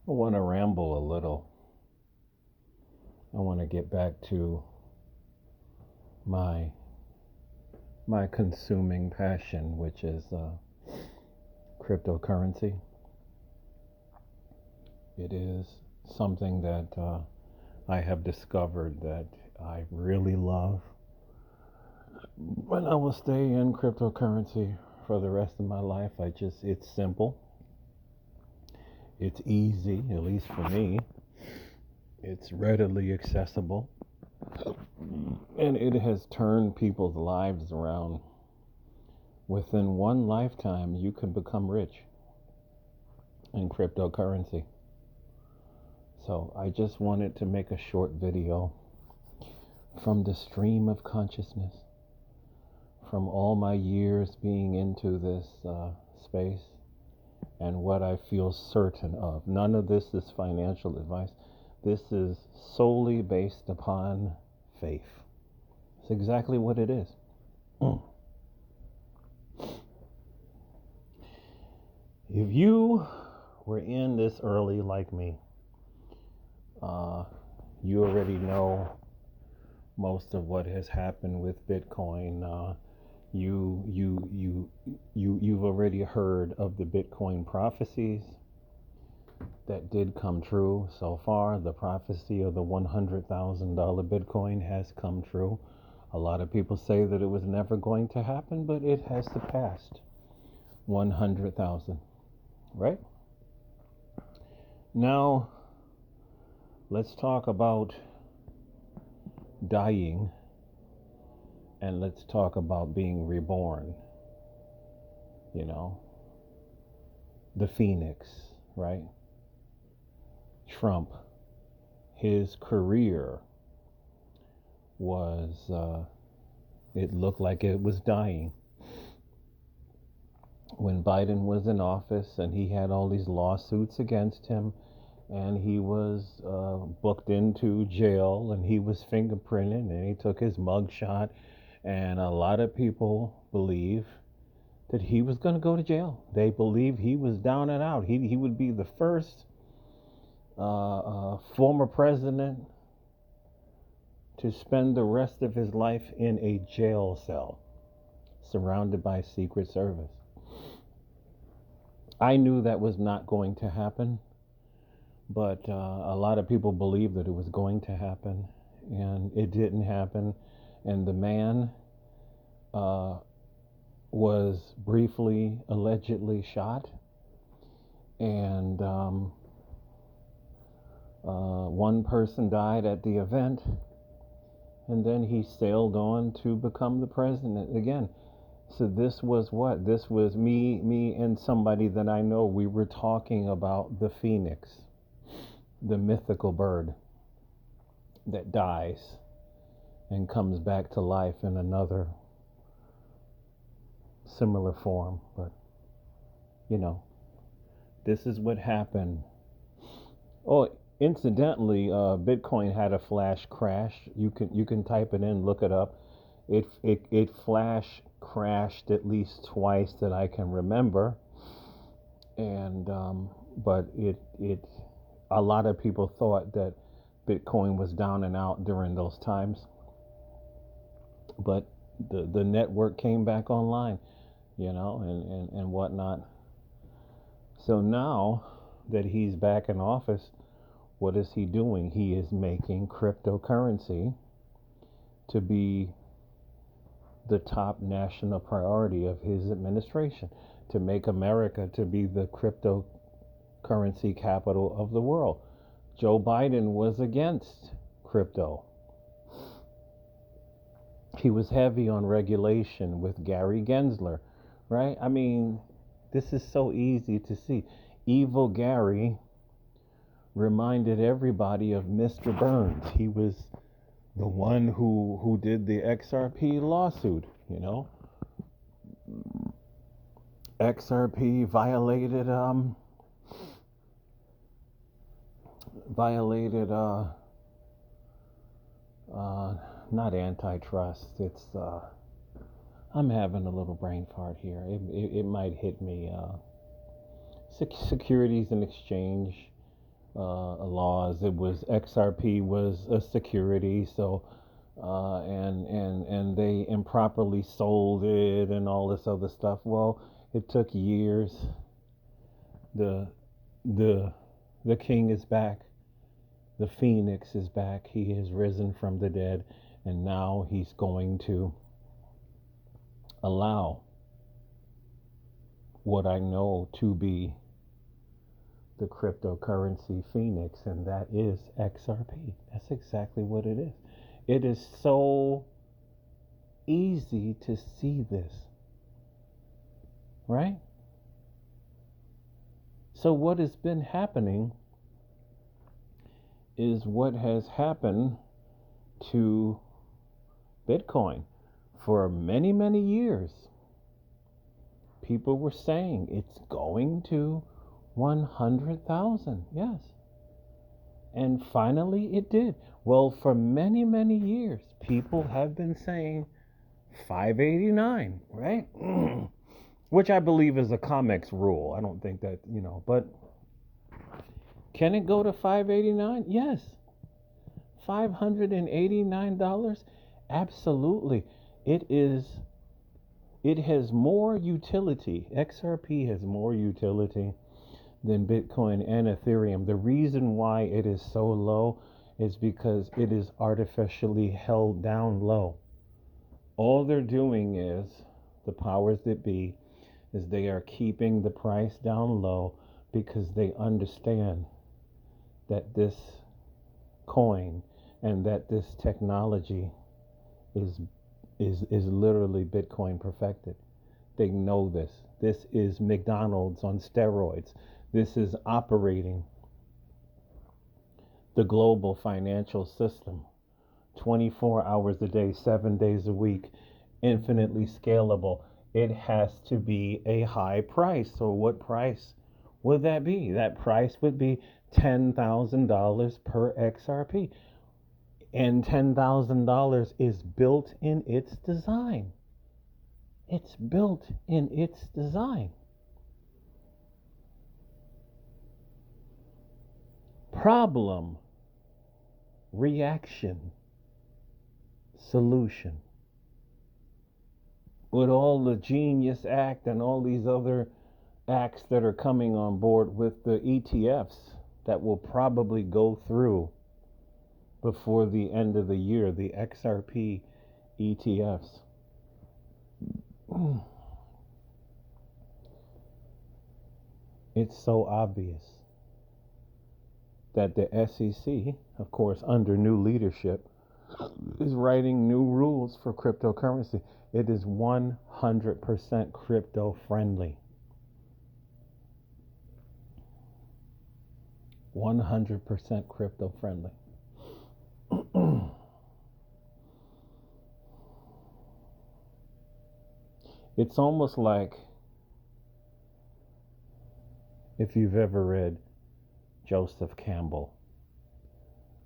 I want to ramble a little. I want to get back to my my consuming passion, which is cryptocurrency. It is something that I have discovered that I really love. And I will stay in cryptocurrency for the rest of my life. It's simple, it's easy, at least for me, it's readily accessible, and it has turned people's lives around. Within one lifetime, you can become rich in cryptocurrency. So I just wanted to make a short video from the stream of consciousness, from all my years being into this space and what I feel certain of. None of this is financial advice. This is solely based upon faith. It's exactly what it is. If you were in this early like me, you already know most of what has happened with Bitcoin. You've already heard of the Bitcoin prophecies that did come true so far. The prophecy of the $100,000 Bitcoin has come true. A lot of people say that it was never going to happen, but it has surpassed 100,000, right? Now, let's talk about dying, and let's talk about being reborn. You know, the phoenix, right? Trump, his career was, it looked like it was dying. When Biden was in office and he had all these lawsuits against him, and he was booked into jail, and he was fingerprinted, and he took his mugshot, and a lot of people believe that he was going to go to jail. They believe he was down and out. He would be the first former president to spend the rest of his life in a jail cell, surrounded by Secret Service. I knew that was not going to happen, but a lot of people believed that it was going to happen, and it didn't happen. And the man was briefly, allegedly shot, and one person died at the event, and then he sailed on to become the president again. So this was what? This was me and somebody that I know. We were talking about the phoenix, the mythical bird that dies and comes back to life in another similar form. But, you know, this is what happened. Oh, incidentally, Bitcoin had a flash crash. You can type it in, look it up. It flash crashed at least twice that I can remember, and but it a lot of people thought that Bitcoin was down and out during those times, but the network came back online, and whatnot. So now that he's back in office, what is he doing? He is making cryptocurrency to be the top national priority of his administration, to make America to be the cryptocurrency capital of the world. Joe Biden was against crypto. He was heavy on regulation with Gary Gensler, right? I mean, this is so easy to see. Evil Gary reminded everybody of Mr. Burns. He was the one who did the XRP lawsuit, XRP violated not antitrust. It's I'm having a little brain fart here. It might hit me. Securities and Exchange laws. It was XRP was a security, so and they improperly sold it and all this other stuff. Well, it took years. The the the king is back. The phoenix is back. He has risen from the dead, and now he's going to allow what I know to be the cryptocurrency phoenix, and that is XRP. That's exactly what it is. It is so easy to see this, right? So, what has been happening is what has happened to Bitcoin for many, many years. People were saying it's going to 100,000. Yes. And finally it did. Well, for many, many years, people have been saying 589, right? Which I believe is a COMEX rule. I don't think that, but can it go to 589? Yes. $589? Absolutely. It has more utility. XRP has more utility than Bitcoin and Ethereum. The reason why it is so low is because it is artificially held down low. All they're doing is, the powers that be, is they are keeping the price down low because they understand that this coin and that this technology is literally Bitcoin perfected. They know this. This is McDonald's on steroids. This is operating the global financial system 24 hours a day, 7 days a week, infinitely scalable. It has to be a high price. So what price would that be? That price would be $10,000 per XRP. And $10,000 is built in its design. It's built in its design. Problem, reaction, solution. With all the Genius Act and all these other acts that are coming on board with the ETFs that will probably go through before the end of the year, the XRP ETFs. It's so obvious that the SEC, of course, under new leadership, is writing new rules for cryptocurrency. It is 100% crypto friendly. 100% crypto friendly. It's almost like, if you've ever read Joseph Campbell,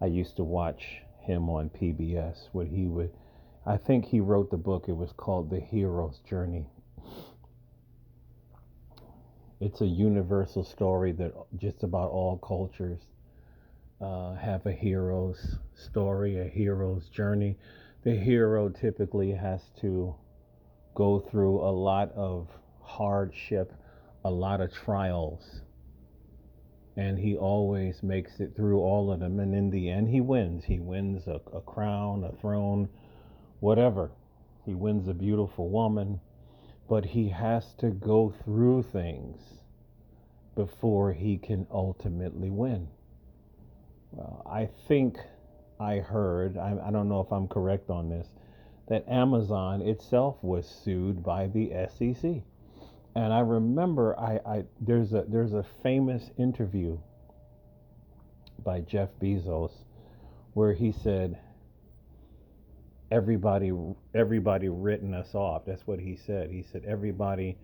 I used to watch him on PBS. I think he wrote the book. It was called The Hero's Journey. It's a universal story that just about all cultures have a hero's story, a hero's journey. The hero typically has to go through a lot of hardship, a lot of trials, and he always makes it through all of them, and in the end he wins. He wins a crown, a throne, whatever. He wins a beautiful woman, but he has to go through things before he can ultimately win. Well, I think I heard, I don't know if I'm correct on this, that Amazon itself was sued by the SEC. And I remember there's a famous interview by Jeff Bezos where he said everybody written us off. That's what he said. He said everybody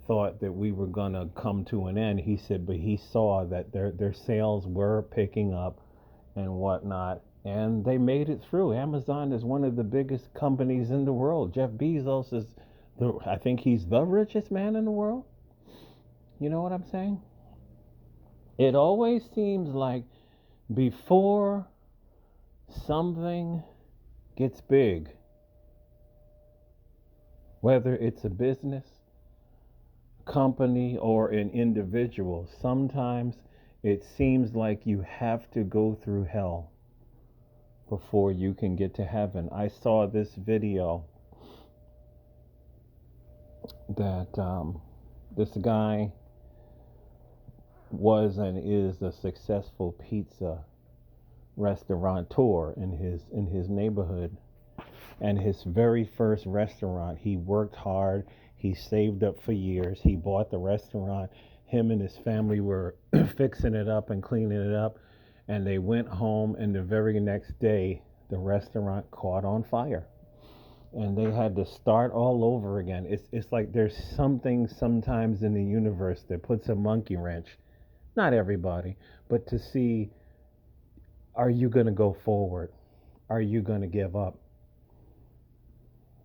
thought that we were gonna come to an end. He said, but he saw that their sales were picking up and whatnot, and they made it through. Amazon is one of the biggest companies in the world. Jeff Bezos is I think he's the richest man in the world. You know what I'm saying? It always seems like Before something gets big, whether it's a business, company, or an individual, sometimes it seems like you have to go through hell before you can get to heaven. I saw this video that this guy was and is a successful pizza restaurateur in his neighborhood. And his very first restaurant, he worked hard, he saved up for years, he bought the restaurant. Him and his family were fixing it up and cleaning it up, and they went home, and the very next day the restaurant caught on fire, and they had to start all over again. It's like there's something sometimes in the universe that puts a monkey wrench, not everybody, but to see, are you going to go forward? Are you going to give up?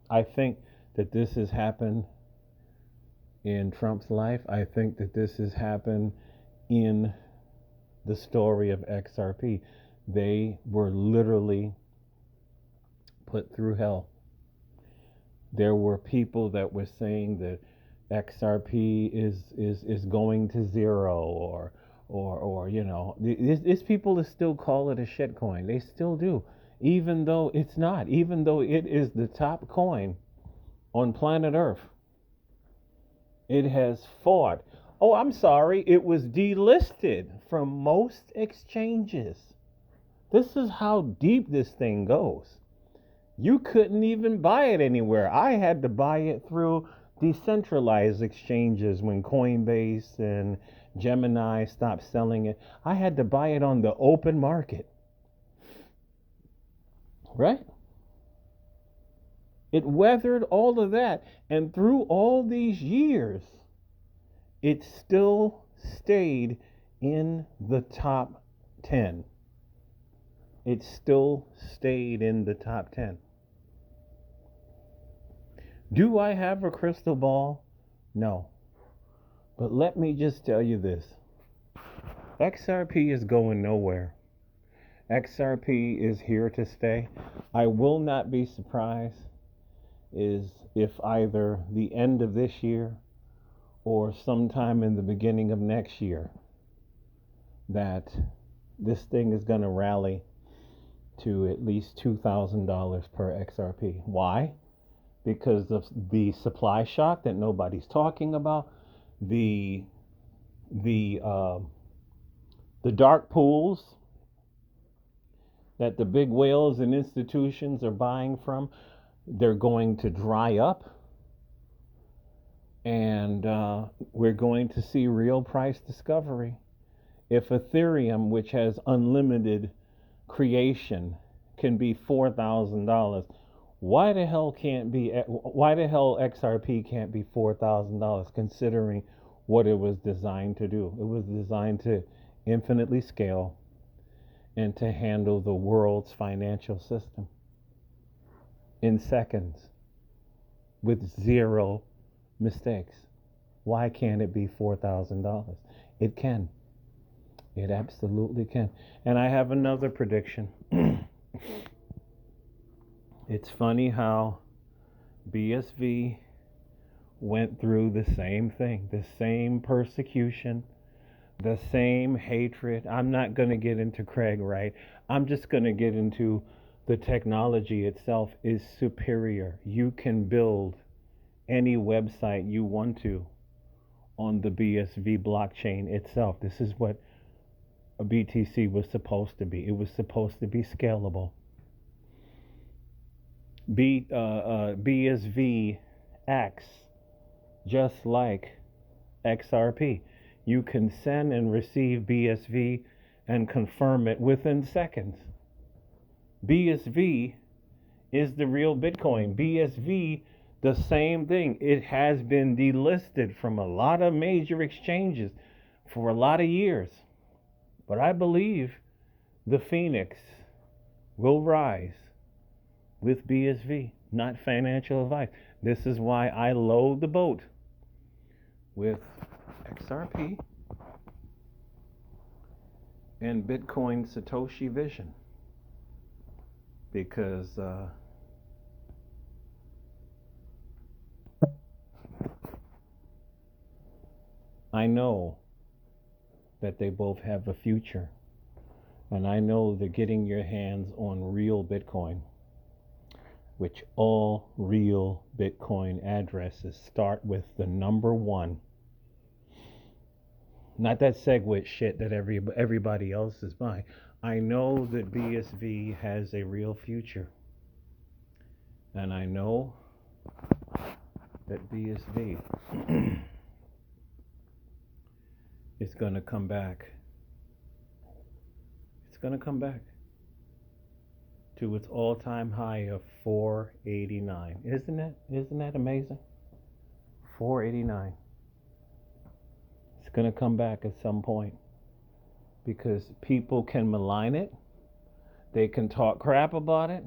I think that this has happened in Trump's life. I think that this has happened in the story of XRP. They were literally put through hell. There were people that were saying that XRP is going to zero, or you know, these people that still call it a shit coin. They still do, even though it's not, even though it is the top coin on planet Earth. It has fought. Oh, I'm sorry, it was delisted from most exchanges. This is how deep this thing goes. You couldn't even buy it anywhere. I had to buy it through decentralized exchanges when Coinbase and Gemini stopped selling it. I had to buy it on the open market. Right? It weathered all of that, and through all these years, it still stayed in the top 10. It still stayed in the top 10. Do I have a crystal ball? No. But let me just tell you this. XRP is going nowhere. XRP is here to stay. I will not be surprised if either the end of this year or sometime in the beginning of next year that this thing is going to rally to at least $2,000 per XRP. Why? Because of the supply shock that nobody's talking about, the dark pools that the big whales and institutions are buying from, they're going to dry up, and we're going to see real price discovery. If Ethereum, which has unlimited creation, can be $4,000, why the hell XRP can't be $4,000, considering what it was designed to do? It was designed to infinitely scale and to handle the world's financial system in seconds with zero mistakes. Why can't it be $4,000? It can. It absolutely can. And I have another prediction. It's funny how BSV went through the same thing, the same persecution, the same hatred. I'm not going to get into Craig Wright. I'm just going to get into the technology itself is superior. You can build any website you want to on the BSV blockchain itself. This is what a BTC was supposed to be. It was supposed to be scalable. BSV acts just like XRP. You can send and receive BSV and confirm it within seconds. BSV is the real Bitcoin. BSV, the same thing. It has been delisted from a lot of major exchanges for a lot of years. But I believe the Phoenix will rise with BSV, not financial advice. This is why I load the boat with XRP and Bitcoin Satoshi vision, because I know that they both have a future, and I know that getting your hands on real Bitcoin, which all real Bitcoin addresses start with the number one, not that SegWit shit that everybody else is buying. I know that BSV has a real future, and I know that BSV is going to come back. It's going to come back to its all-time high of 489. Isn't that amazing? 489. It's going to come back at some point, because people can malign it, they can talk crap about it,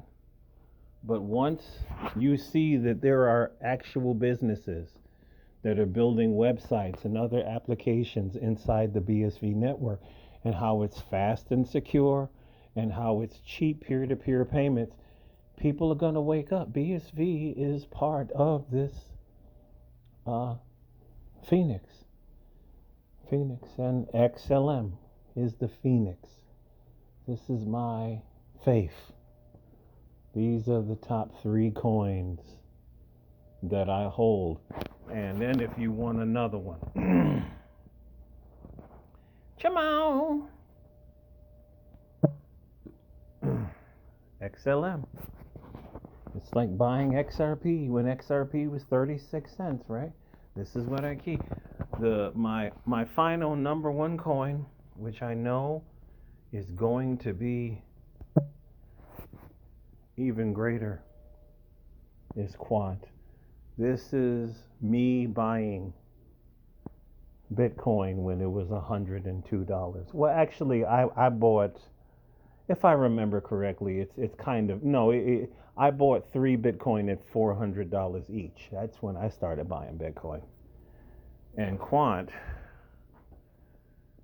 but once you see that there are actual businesses that are building websites and other applications inside the BSV network, and how it's fast and secure, and how it's cheap peer-to-peer payments, people are going to wake up. BSV is part of this Phoenix, and XLM is the Phoenix. This is my faith. These are the top 3 coins that I hold. And then if you want another one, come on. XLM. It's like buying XRP when XRP was 36 cents, right? This is what I keep. My final number 1 coin, which I know is going to be even greater, is Quant. This is me buying Bitcoin when it was $102. Well, actually, I bought, if I remember correctly, it's kind of, no, I bought 3 Bitcoin at $400 each. That's when I started buying Bitcoin. And Quant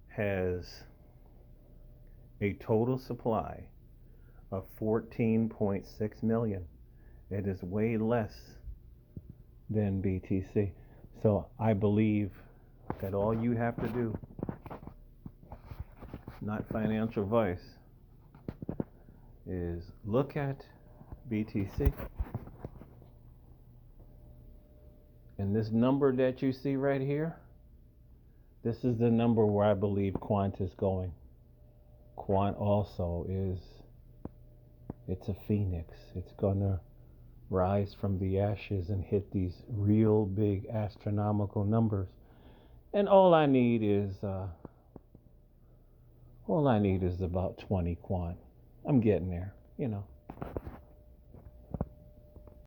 has a total supply of 14.6 million. It is way less than BTC. So I believe that all you have to do, not financial advice, is look at BTC. And this number that you see right here, this is the number where I believe Quant is going. Quant also it's a phoenix. It's gonna rise from the ashes and hit these real big astronomical numbers. And all I need is about 20 Quant. I'm getting there,